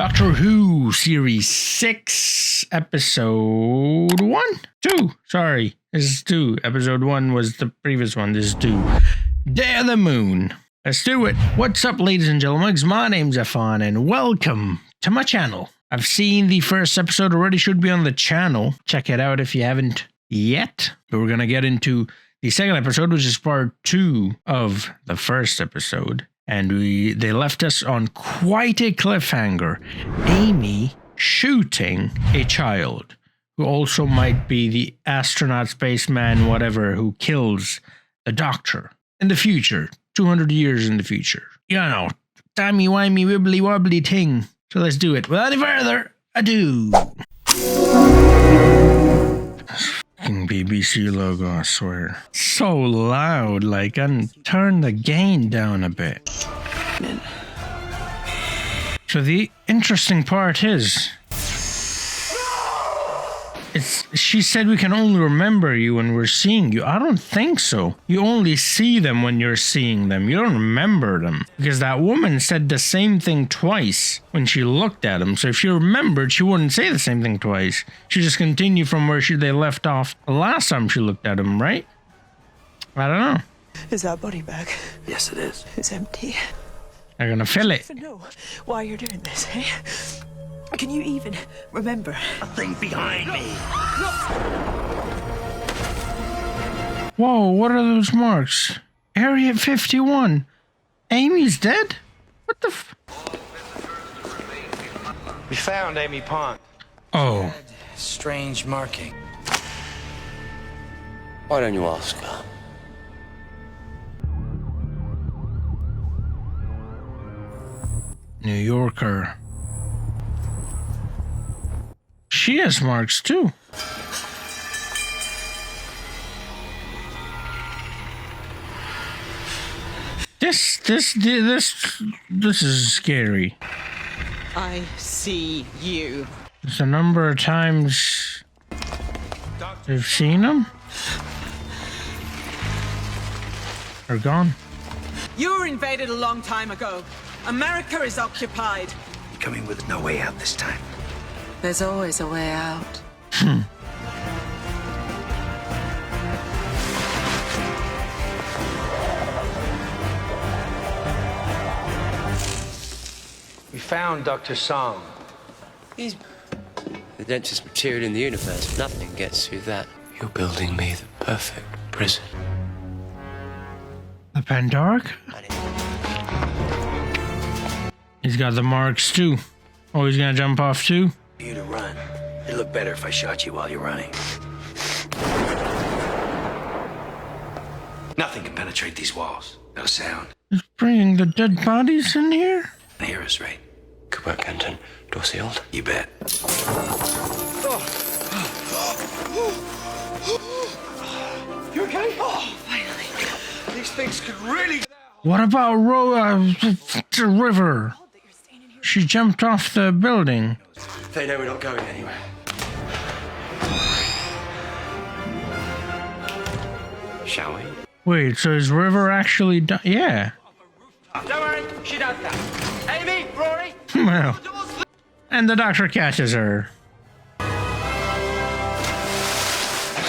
Doctor Who Series 6, Episode 1? 2. Sorry, this is 2. Episode 1 was the previous one. This is 2. Day of the Moon. Let's do it. What's up, ladies and gentlemen? My name's Affan, and welcome to my channel. I've seen the first episode already, should be on the channel. Check it out if you haven't yet. But we're going to get into the second episode, which is part 2 of the first episode. And they left us on quite a cliffhanger. Amy shooting a child, who also might be the astronaut, spaceman, whatever, who kills the doctor in the future, 200 years in the future. You know, timey-wimey, wibbly-wobbly thing. So let's do it. Without any further ado. Fucking BBC logo, I swear. So loud, like, and turn the gain down a bit. So the interesting part is, she said we can only remember you when we're seeing you. I don't think so. You only see them when you're seeing them. You don't remember them. Because that woman said the same thing twice when she looked at him. So if she remembered, she wouldn't say the same thing twice. She'd just continue from where they left off the last time she looked at him, right? I don't know. Is that body bag? Yes, it is. It's empty. They're gonna fill it. I don't know why you're doing this, eh? Can you even remember? Nothing behind me. Whoa, what are those marks? Area 51. Amy's dead? What the f... We found Amy Pond. Oh. Strange marking. Why don't you ask her? New Yorker. She has marks too. This is scary. I see you. It's a number of times they've seen him. They're gone. You were invaded a long time ago. America is occupied. You're coming with no way out this time. There's always a way out. We found Dr. Song. He's the densest material in the universe. Nothing gets through that. You're building me the perfect prison. The Pandoric? He's got the marks too. Oh, he's gonna jump off too? For you to run. It'd look better if I shot you while you're running. Nothing can penetrate these walls. No sound. He's bringing the dead bodies in here? I hear us right. Good work, Kenton. Door sealed? You bet. You okay? Oh, finally. These things could really... What about the river? She jumped off the building. They know we're not going anywhere. Shall we? Wait, so is River actually yeah. Don't worry, she does that. Amy, Rory. Well, and the doctor catches her.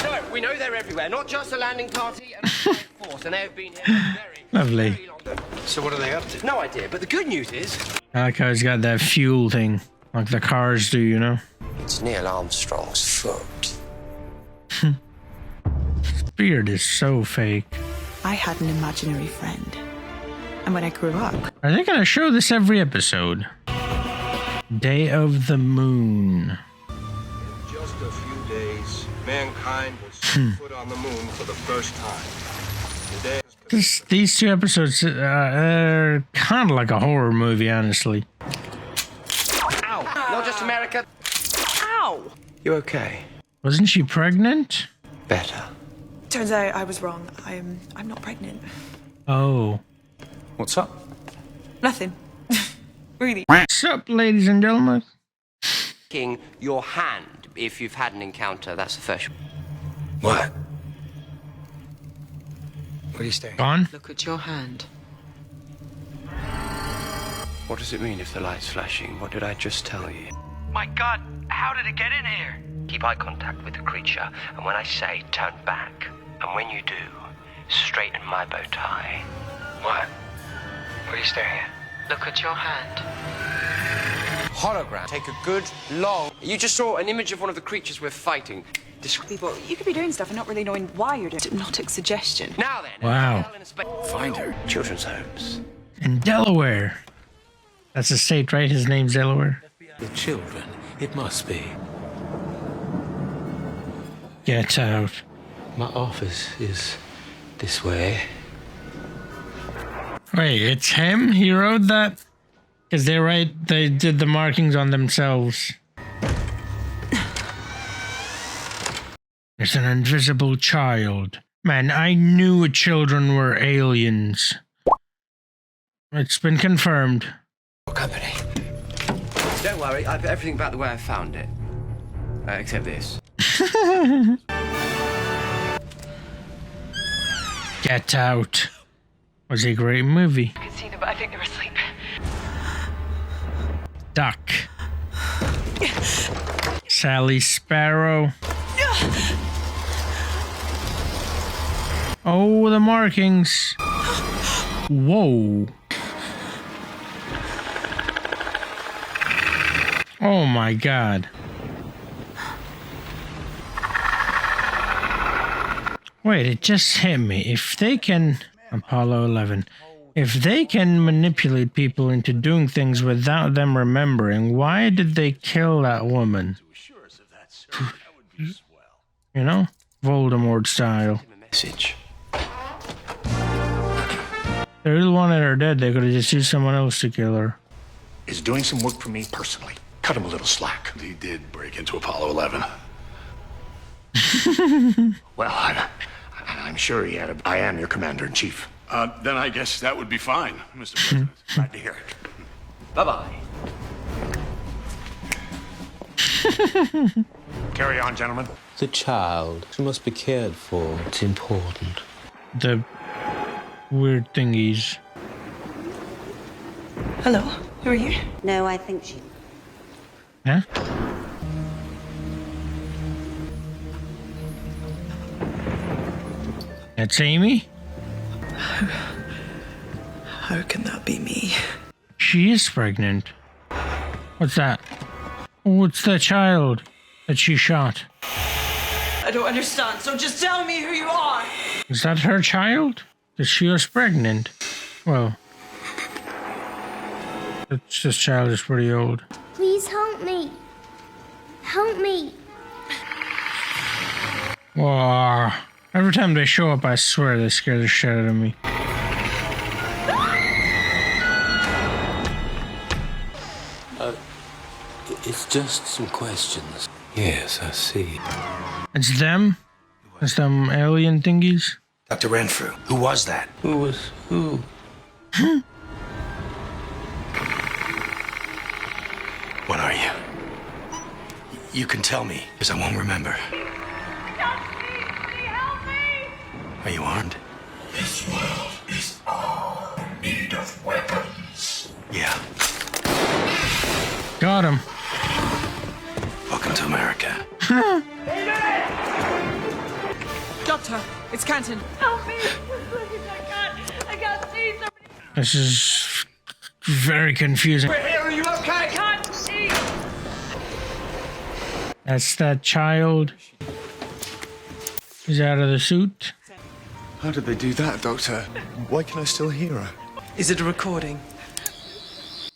So, we know they're everywhere, not just a landing party and a flying force, and they have been here very, Lovely. very long time. So what are they up to? No idea, but the good news is... I like how he's got that fuel thing, like the cars do, you know? It's Neil Armstrong's foot. His beard is so fake. I had an imaginary friend. And when I grew up... Are they gonna show this every episode? Day of the Moon. In just a few days, mankind will set foot on the moon for the first time. Today... These two episodes are kind of like a horror movie, honestly. Ow! Not just America. Ow! You okay? Wasn't she pregnant? Better. Turns out I was wrong. I'm not pregnant. Oh. What's up? Nothing. Really. What's up, ladies and gentlemen? King, your hand, if you've had an encounter, that's the first. What? What are you staring? Gone? Look at your hand. What does it mean if the light's flashing? What did I just tell you? My God, how did it get in here? Keep eye contact with the creature, and when I say turn back, and when you do, straighten my bow tie. What? What are you staring at? Look at your hand. Hologram. Take a good, long... You just saw an image of one of the creatures we're fighting. People, you could be doing stuff and not really knowing why you're doing it. Hypnotic suggestion. Now then. Wow. Find her. Children's homes. In Delaware. That's a state, right? His name's Delaware. The children, it must be. Get out. My office is this way. Wait, it's him? He wrote that? Because they did the markings on themselves. It's an invisible child. Man, I knew children were aliens. It's been confirmed. Company. Don't worry, I put everything back the way I found it. Except this. Get Out. Was a great movie. I could see them, but I think they were asleep. Duck. Sally Sparrow. Oh, the markings. Whoa. Oh my God. Wait, it just hit me. If they can... Apollo 11. If they can manipulate people into doing things without them remembering, why did they kill that woman? You know? Voldemort style. Message. They really wanted her dead. They could have just used someone else to kill her. Is doing some work for me personally. Cut him a little slack. He did break into Apollo 11. Well, I'm sure he had a... I am your commander-in-chief. Then I guess that would be fine, Mr. President. Glad to hear it. Bye-bye. Carry on, gentlemen. The child, she must be cared for. It's important. The weird thingies. Hello, who are you? No, I think she... Huh? That's Amy? How can that be me? She is pregnant. What's that? What's the child that she shot? I don't understand, so just tell me who you are. Is that her child? That she was pregnant? Well, this child is pretty old. Please help me. Help me. Whoa. Every time they show up, I swear they scare the shit out of me. It's just some questions. Yes, I see. It's them? It's them alien thingies? Dr. Renfrew, who was that? Who was who? What are you? You can tell me, because I won't remember. Are you armed? This world is all in need of weapons. Yeah. Got him. Welcome to America. Doctor, it's Canton. Help me! I can't see somebody. This is very confusing. We're here, are you okay? I can't see. That's that child. He's out of the suit. How did they do that, Doctor? Why can I still hear her? Is it a recording?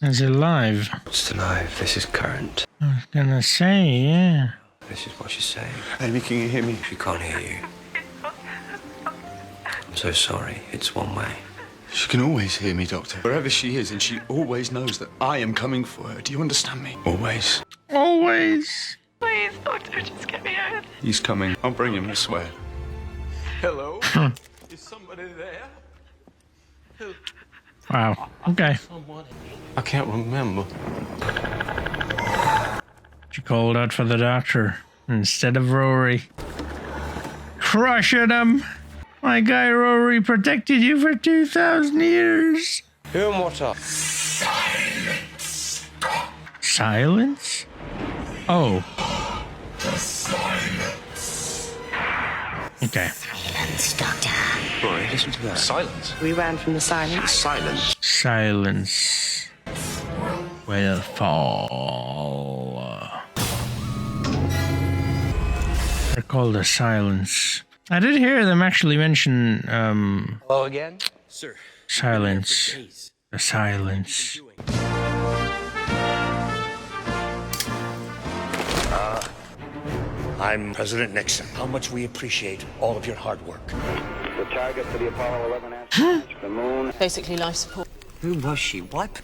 Is it live? It's alive. This is current. I was gonna say, yeah. This is what she's saying. Amy, can you hear me? She can't hear you. I'm so sorry. It's one way. She can always hear me, Doctor. Wherever she is, and she always knows that I am coming for her. Do you understand me? Always. Always. Please, doctor, just get me out. He's coming. I'll bring him, I swear. Hello? Is somebody there? Wow. Okay. I can't remember. She called out for the doctor instead of Rory. Crushing him. My guy Rory protected you for 2,000 years. Who and what are? Silence. silence? Oh. Okay. Silence, Doctor. Rory, listen to that. Silence. We ran from the silence. Silence. Silence will fall. They're called a silence. I did hear them actually mention Hello again? Sir. silence. The silence. I'm President Nixon. How much we appreciate all of your hard work. The target for the Apollo 11 astronauts to the moon. Basically life support. Who was she? What?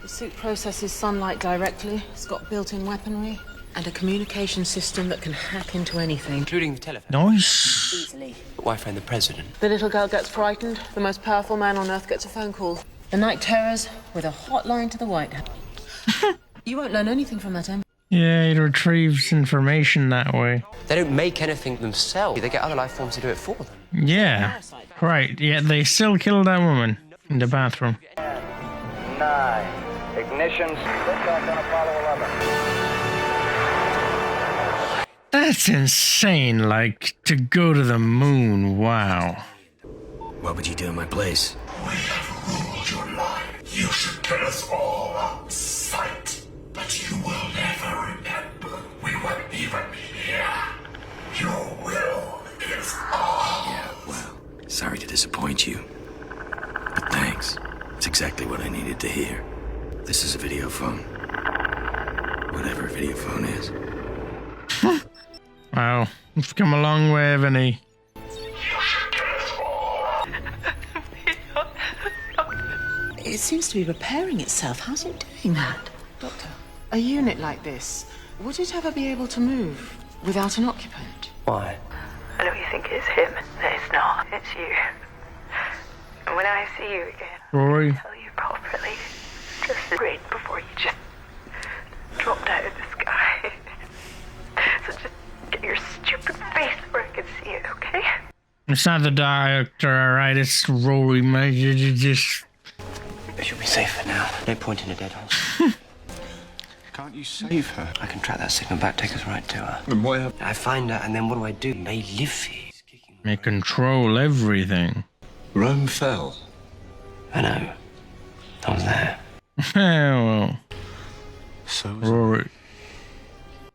The suit processes sunlight directly. It's got built-in weaponry and a communication system that can hack into anything. Including the telephone. Nice. Easily. But why phone the president? The little girl gets frightened. The most powerful man on Earth gets a phone call. The night terrors with a hotline to the White House. You won't learn anything from that, Em. Yeah, it retrieves information that way. They don't make anything themselves. They get other life forms to do it for them. Yeah, right. Yeah, they still killed that woman in the bathroom. 9. Ignition. Liftoff on Apollo 11. That's insane, like, to go to the moon, wow. What would you do in my place? We have ruled your life. You should kill us all on sight. But you will never remember we were even here. Your will is all. Yeah, well, sorry to disappoint you. But thanks. It's exactly what I needed to hear. This is a video phone. Whatever a video phone is. Wow, we've come a long way, haven't we? You should kill us all. It seems to be repairing itself. How's it doing that? Doctor, a unit like this, would it ever be able to move without an occupant? Why? I know you think it's him. It's not. It's you. And when I see you again, Rory. I'll tell you properly. Just read before you just dropped out of the sky. So just get your stupid face where I can see it, okay? It's not the doctor, alright? It's Rory, man. You just... She'll be safer now. No point in a dead horse. Can't you save her? I can track that signal back, take us right to her. And why have... I find her, and then what do I do? They live here. They control everything. Rome fell. I know. I was there. Well, So was Rory.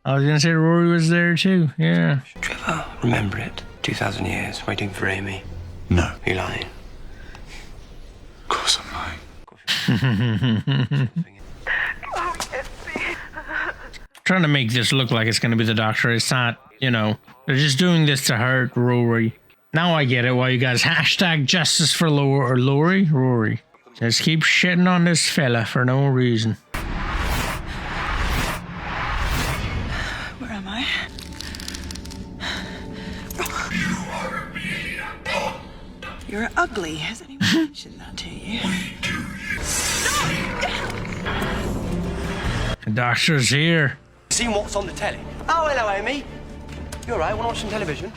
I was gonna say Rory was there too, yeah. Trevor, remember it. 2,000 years, waiting for Amy. No. You lying? Of course I'm lying. Oh, yes, me. Trying to make this look like it's gonna be the doctor. It's not, you know. They're just doing this to hurt Rory. Now I get it why you guys hashtag justice for Rory. Just keep shitting on this fella for no reason. Where am I? You are Amelia Pond. You're ugly. Has anyone mentioned that to you? We do you. The doctor's here. Seen what's on the telly? Oh, hello, Amy. You all right? Want to watch some television?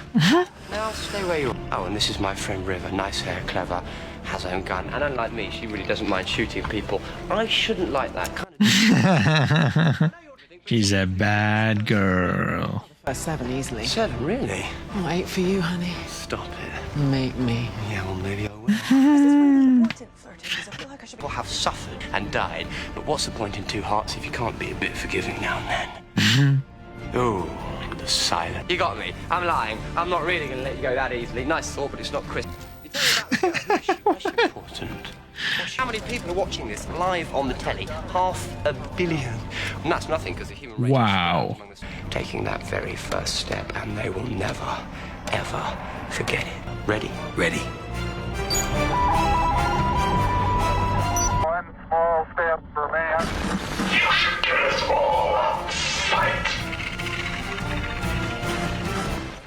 Now stay where you are. Oh, and this is my friend River. Nice hair, clever, has her own gun. And unlike me, she really doesn't mind shooting people. I shouldn't like that kind of... She's a bad girl. 7 easily. 7, really? Oh, 8 for you, honey. Stop it. Make me. Yeah, well, maybe I will. People have suffered and died, but what's the point in two hearts if you can't be a bit forgiving now and then? Oh, the silence. You got me. I'm lying. I'm not really going to let you go that easily. Nice thought, but it's not Chris. You tell me about the girl. What's important? How many people are watching this live on the telly? 500 million. And that's nothing because the human race Wow. is taking that very first step, and they will never, ever forget it. Ready? Ready. One small step for man. You should kill us all on sight.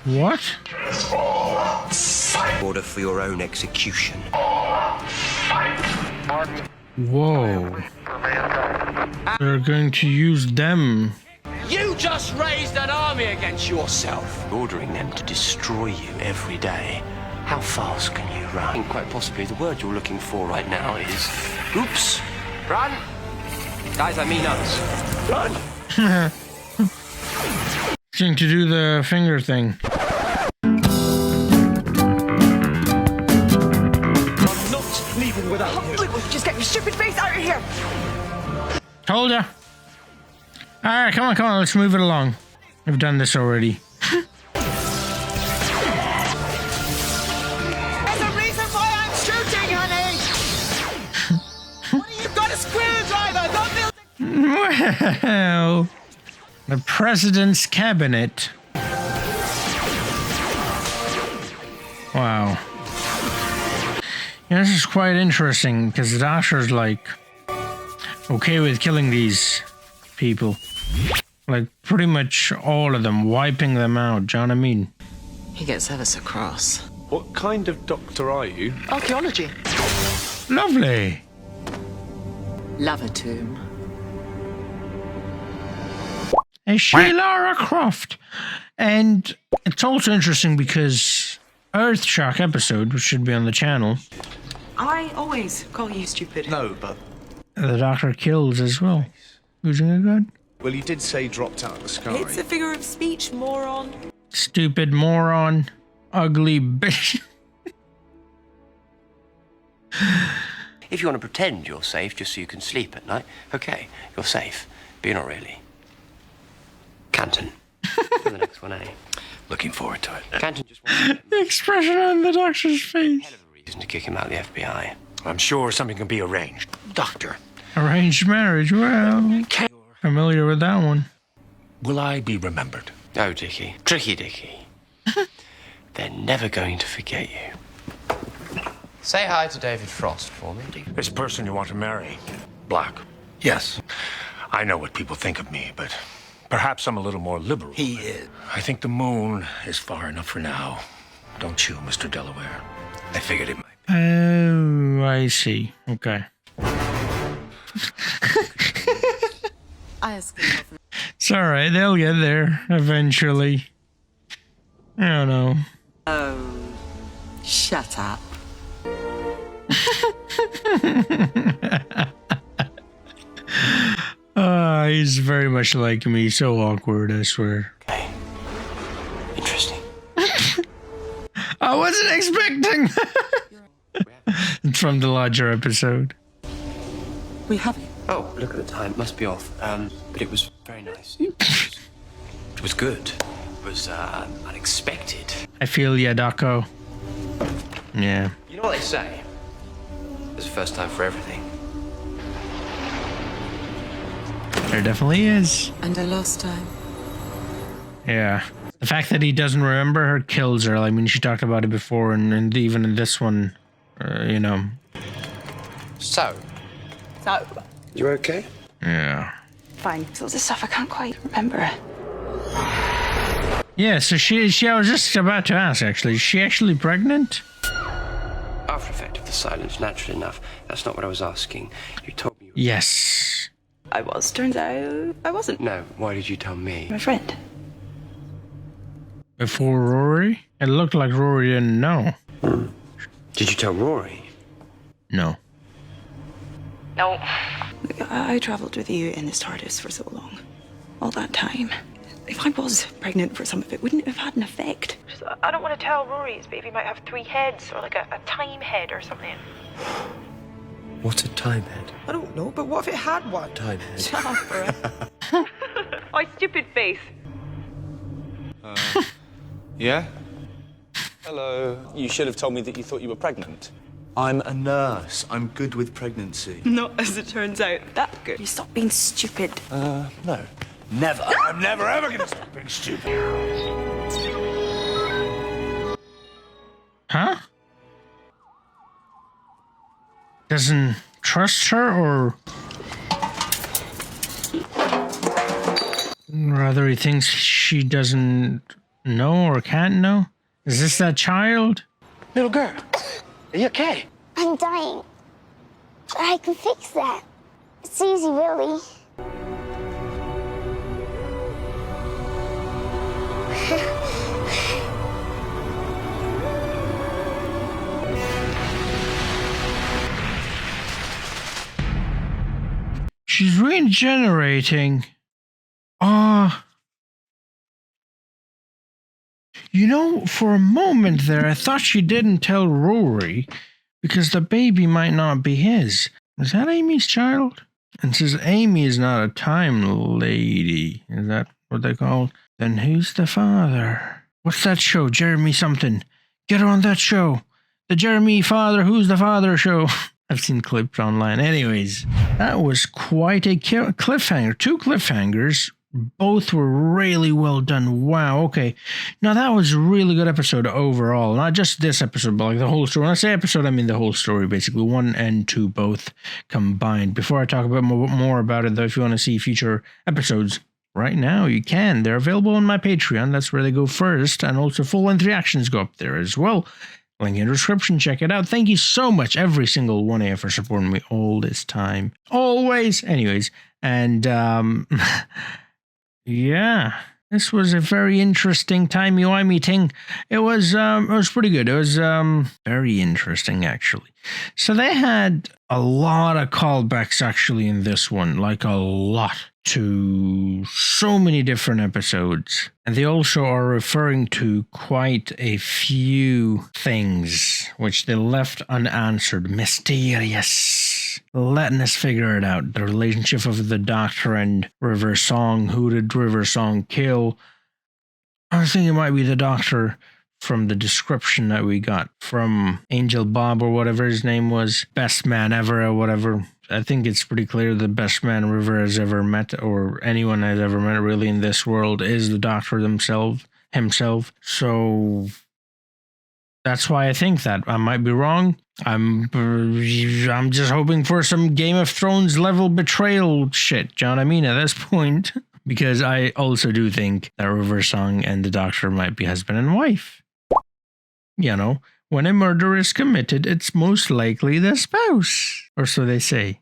What? Kill us all on sight. Order for your own execution. All on sight. Whoa. They're going to use them. You just raised an army against yourself. Ordering them to destroy you every day. How fast can you run? And quite possibly the word you're looking for right now is... Oops. Run. Guys, I mean us. Run! Seem to do the finger thing. I'm not leaving without you. Just get your stupid face out of here! Told ya. Alright, come on, let's move it along. We've done this already. There's a reason why I'm shooting, honey! What have you got a screwdriver? Don't build Well, the president's cabinet. Wow. Yeah, this is quite interesting because the doctor's like okay with killing these people. Like pretty much all of them, wiping them out. Do you know what I mean? He gets ever so cross. What kind of doctor are you? Archaeology. Lovely. Love a tomb. Is she Lara Croft? And it's also interesting because Earthshock episode, which should be on the channel, I always call you stupid. No, but... the doctor kills as well. Using a gun. Well, you did say dropped out of the sky. It's a figure of speech, moron. Stupid moron. Ugly bitch. If you want to pretend you're safe just so you can sleep at night, okay, you're safe. But you're not really. Canton. For the next one, eh? Looking forward to it. Canton just wanted The expression on the doctor's face. a reason to kick him out of the FBI. I'm sure something can be arranged. Doctor, Arranged marriage. Well, familiar with that one. will I be remembered? Oh, Dickie. Tricky Dickie. They're never going to forget you. Say hi to David Frost for me. This person you want to marry, black. Yes. I know what people think of me, but perhaps I'm a little more liberal. He is. I think the moon is far enough for now. Don't you, Mr. Delaware? I figured it might. Oh, I see. Okay. It's alright, they'll get there eventually. I don't know. Oh, shut up. He's very much like me, so awkward, I swear. Okay. Interesting. I wasn't expecting. It's from the larger episode. We have it. Oh, look at the time. Must be off. But it was very nice. It was good. It was unexpected. I feel ya, Daco. Yeah. You know what they say? There's a first time for everything. There definitely is. And a last time. Yeah. The fact that he doesn't remember her kills her. I mean, she talked about it before, and even in this one, you know. So. You okay? Yeah. Fine. So the stuff I can't quite remember. Yeah, so I was just about to ask, actually. Is she actually pregnant? After effect of the silence, naturally enough. That's not what I was asking. You told me you were... Yes. I was. Turns out I wasn't. No, why did you tell me? My friend. Before Rory? It looked like Rory didn't know. Did you tell Rory? No. No. I travelled with you in this TARDIS for so long. All that time. If I was pregnant for some of it, wouldn't it have had an effect? I don't want to tell Rory his baby might have 3 heads, or like a time head or something. What's a time head? I don't know, but what if it had one? Time head. Shut up, bro. Oh, stupid face. Yeah? Hello. You should have told me that you thought you were pregnant. I'm a nurse. I'm good with pregnancy. Not as it turns out. That good. You stop being stupid. No. Never. I'm never ever gonna stop being stupid. Huh? Doesn't trust her, or rather he thinks she doesn't know or can't know? Is this that child? Little girl, are you okay? I'm dying. I can fix that. It's easy, really. She's really regenerating. You know, for a moment there, I thought she didn't tell Rory because the baby might not be his. Is that Amy's child? And since Amy is not a time lady, is that what they call? Then who's the father? What's that show? Jeremy something. Get on that show. The Jeremy Father, Who's the Father show. I've seen clips online. Anyways, that was quite a cliffhanger. 2 cliffhangers. Both were really well done. Wow, okay. Now, that was a really good episode overall. Not just this episode, but like the whole story. When I say episode, I mean the whole story, basically. 1 and 2 both combined. Before I talk about more about it, though, if you want to see future episodes, right now you can. They're available on my Patreon. That's where they go first. And also full-length reactions go up there as well. Link in the description. Check it out. Thank you so much, every single one of you, for supporting me all this time. Always. Anyways, and yeah, this was a very interesting timey-wimey thing. It was pretty good. It was very interesting, actually. So they had a lot of callbacks actually in this one, like a lot, to so many different episodes. And they also are referring to quite a few things which they left unanswered. Mysterious. Letting us figure it out. The relationship of the Doctor and River Song. Who did River Song kill? I think it might be the Doctor from the description that we got from Angel Bob or whatever his name was. Best man ever or whatever. I think it's pretty clear the best man River has ever met, or anyone has ever met really in this world, is the Doctor himself. So that's why I think that. I might be wrong. I'm just hoping for some Game of Thrones level betrayal shit. Do you know what I mean? At this point. Because I also do think that River Song and the Doctor might be husband and wife. You know, when a murder is committed, it's most likely the spouse. Or so they say.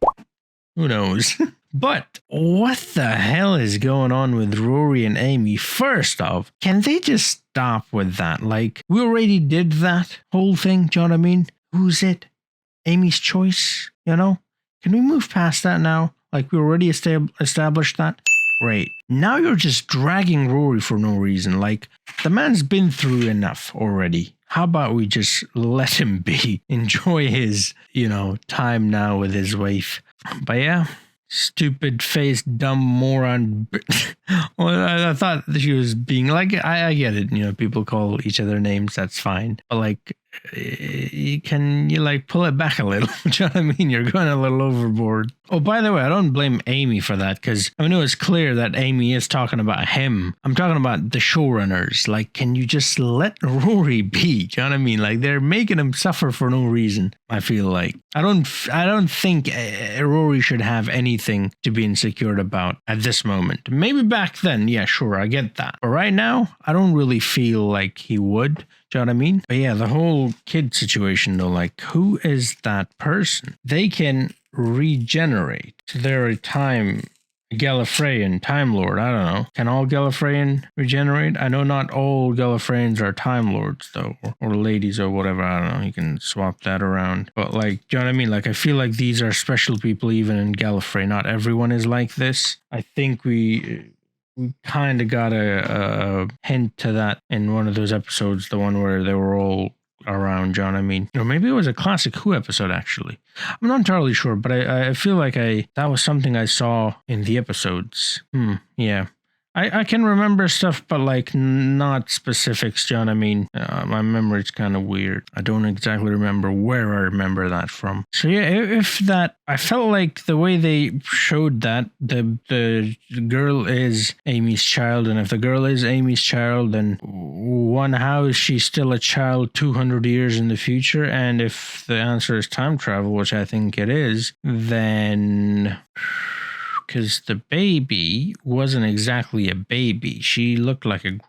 Who knows? But what the hell is going on with Rory and Amy? First off, can they just stop with that? Like, we already did that whole thing. Do you know what I mean? Who's it? Amy's choice? You know? Can we move past that now? Like, we already established that? Great. Now you're just dragging Rory for no reason. Like, the man's been through enough already. How about we just let him be? Enjoy his, time now with his wife. But yeah, stupid face, dumb moron. Well, I thought she was being like, I get it. People call each other names. That's fine. But like, can you like pull it back a little? Do you know what I mean? You're going a little overboard. Oh, by the way, I don't blame Amy for that, because I know it's clear that Amy is talking about him. I'm talking about the showrunners. Like, can you just let Rory be? Do you know what I mean? Like, they're making him suffer for no reason. I feel like I don't think Rory should have anything to be insecure about at this moment. Maybe back then, yeah, sure, I get that. But right now, I don't really feel like he would. Do you know what I mean? But yeah, the whole kid situation though, like, who is that person? They can regenerate. So they're a Gallifreyan Time Lord. I don't know. Can all Gallifreyan regenerate? I know not all Gallifreyans are Time Lords though, or ladies or whatever. I don't know. You can swap that around. But like, do you know what I mean? Like, I feel like these are special people even in Gallifrey. Not everyone is like this. I think we kind of got a hint to that in one of those episodes, the one where they were all around, John. I mean, or maybe it was a classic Who episode, actually. I'm not entirely sure, but I feel like that was something I saw in the episodes. Yeah. I can remember stuff, but like not specifics, John. I mean, my memory's kind of weird. I don't exactly remember where I remember that from. So yeah, if that, I felt like the way they showed that the girl is Amy's child, and if the girl is Amy's child, then one, how is she still a child 200 years in the future? And if the answer is time travel, which I think it is, then, because the baby wasn't exactly a baby. She looked like a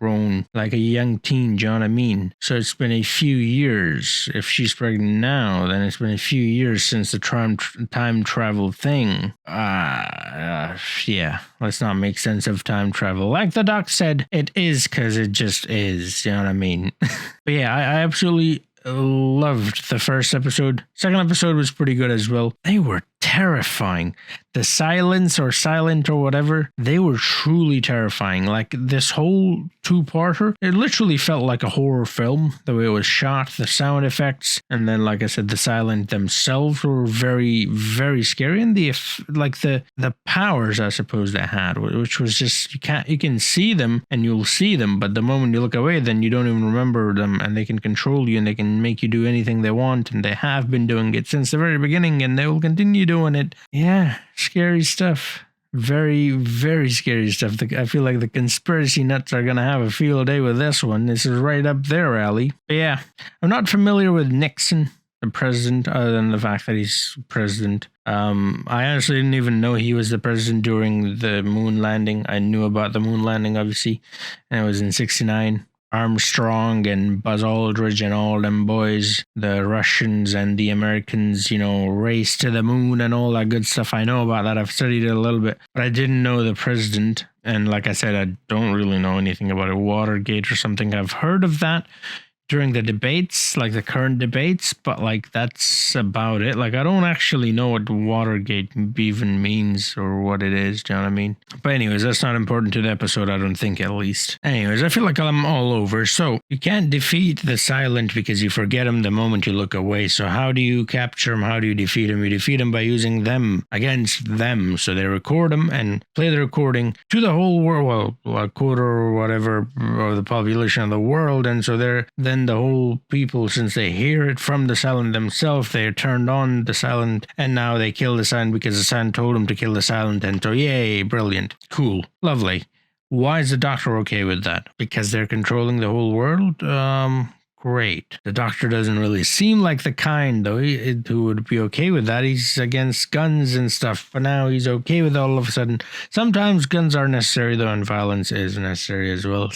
young teen, do you know what I mean? So it's been a few years. If she's pregnant now, then it's been a few years since the time travel thing. Yeah, let's not make sense of time travel. Like the doc said, it is because it just is, you know what I mean? But yeah, I absolutely loved the first episode. Second episode was pretty good as well. They were terrifying. The silence or silent or whatever, they were truly terrifying. Like this whole two-parter, it literally felt like a horror film, the way it was shot, the sound effects, and then, like I said, the silent themselves were very, very scary. And the powers, I suppose, they had, which was just, you can see them and you'll see them, but the moment you look away, then you don't even remember them, and they can control you and they can make you do anything they want, and they have been doing it since the very beginning, and they will continue doing it. Yeah. Scary stuff. Very, very scary stuff. I feel like the conspiracy nuts are going to have a field day with this one. This is right up their alley. But yeah, I'm not familiar with Nixon, the president, other than the fact that he's president. I honestly didn't even know he was the president during the moon landing. I knew about the moon landing, obviously, and it was in '69. Armstrong and Buzz Aldrin and all them boys, the Russians and the Americans, race to the moon and all that good stuff. I know about that. I've studied it a little bit, but I didn't know the president. And like I said, I don't really know anything about it. Watergate or something. I've heard of that during the debates, like the current debates, but like that's about it. Like I don't actually know what Watergate even means or what it is, do you know what I mean? But anyways, that's not important to the episode, I don't think, at least. Anyways, I feel like I'm all over. So you can't defeat the silent because you forget him the moment you look away. So how do you capture him? How do you defeat him? You defeat him by using them against them. So they record him and play the recording to the whole world, well, a quarter or whatever of the population of the world. And so then the whole people, since they hear it from the silent themselves, they're turned on the silent, and now they kill the silent because the silent told them to kill the silent. And so, yay, brilliant, cool, lovely. Why is the Doctor okay with that? Because they're controlling the whole world? Great. The Doctor doesn't really seem like the kind, though, who would be okay with that. He's against guns and stuff, but now he's okay with all of a sudden. Sometimes guns are necessary, though, and violence is necessary as well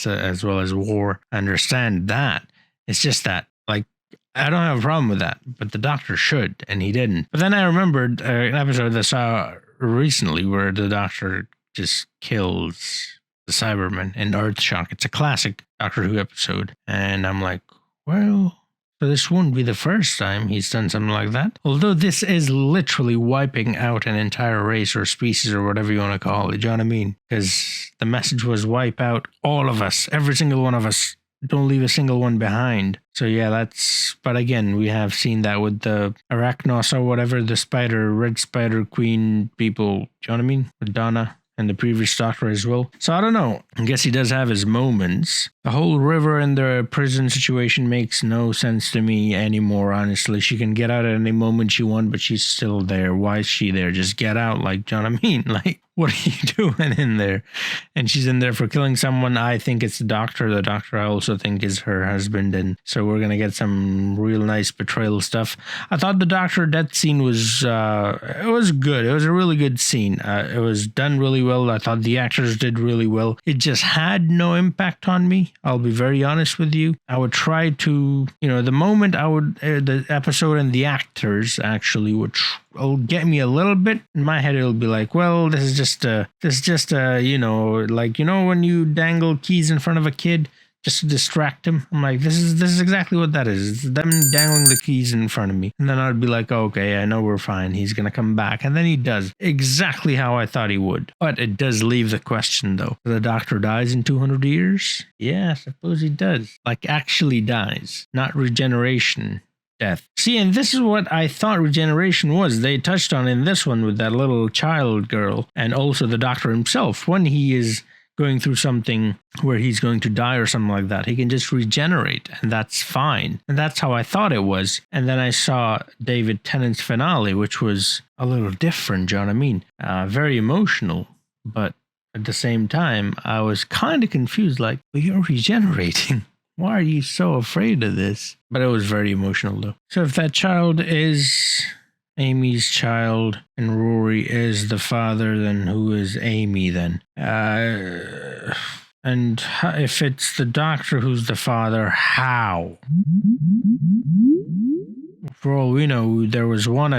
as war. I understand that. It's just that, like, I don't have a problem with that, but the Doctor should, and he didn't. But then I remembered an episode I saw recently where the Doctor just kills the Cyberman in Earthshock. It's a classic Doctor Who episode, and I'm like, well, so this wouldn't be the first time he's done something like that. Although this is literally wiping out an entire race or species or whatever you want to call it, do you know what I mean? Because the message was wipe out all of us, every single one of us. Don't leave a single one behind. So yeah, but again, we have seen that with the Arachnos or whatever, the red spider queen people, do you know what I mean? With Donna and the previous Doctor as well. So I don't know. I guess he does have his moments. The whole River and the prison situation makes no sense to me anymore, honestly. She can get out at any moment she wants, but she's still there. Why is she there? Just get out, like, do you know what I mean? Like, what are you doing in there? And she's in there for killing someone. I think it's the Doctor. The Doctor, I also think, is her husband. And so we're going to get some real nice betrayal stuff. I thought the Doctor death scene was, it was good. It was a really good scene. It was done really well. I thought the actors did really well. It just had no impact on me. I'll be very honest with you. I would try to, the moment the episode and the actors actually would get me a little bit. In my head, it'll be like, well, this is just when you dangle keys in front of a kid just to distract him. I'm like, this is exactly what that is. It's them dangling the keys in front of me. And then I'd be like, okay, I know we're fine. He's going to come back. And then he does exactly how I thought he would. But it does leave the question, though. The Doctor dies in 200 years? Yeah, I suppose he does. Like, actually dies, not regeneration. Death. See, and this is what I thought regeneration was. They touched on in this one with that little child girl, and also the Doctor himself. When he is going through something where he's going to die or something like that, he can just regenerate, and that's fine. And that's how I thought it was. And then I saw David Tennant's finale, which was a little different, do you know what I mean? Very emotional, but at the same time, I was kind of confused, like, well, you're regenerating. Why are you so afraid of this? But it was very emotional, though. So if that child is Amy's child and Rory is the father, then who is Amy then? And if it's the Doctor who's the father, how? For all we know, there was one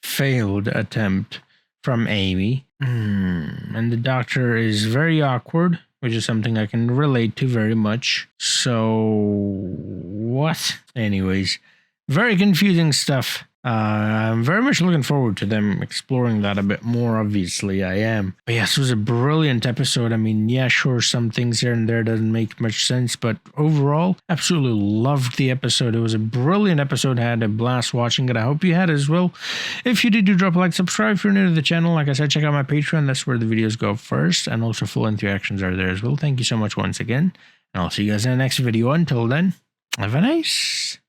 failed attempt from Amy. And the Doctor is very awkward, which is something I can relate to very much. So, what? Anyways, very confusing stuff. I'm very much looking forward to them exploring that a bit more. Obviously, I am. But yes, it was a brilliant episode. I mean, yeah, sure, some things here and there doesn't make much sense, but overall, absolutely loved the episode. It was a brilliant episode. I had a blast watching it. I hope you had as well. If you did, do drop a like, subscribe if you're new to the channel. Like I said, check out my Patreon. That's where the videos go first, and also full interactions are there as well. Thank you so much once again, and I'll see you guys in the next video. Until then, have a nice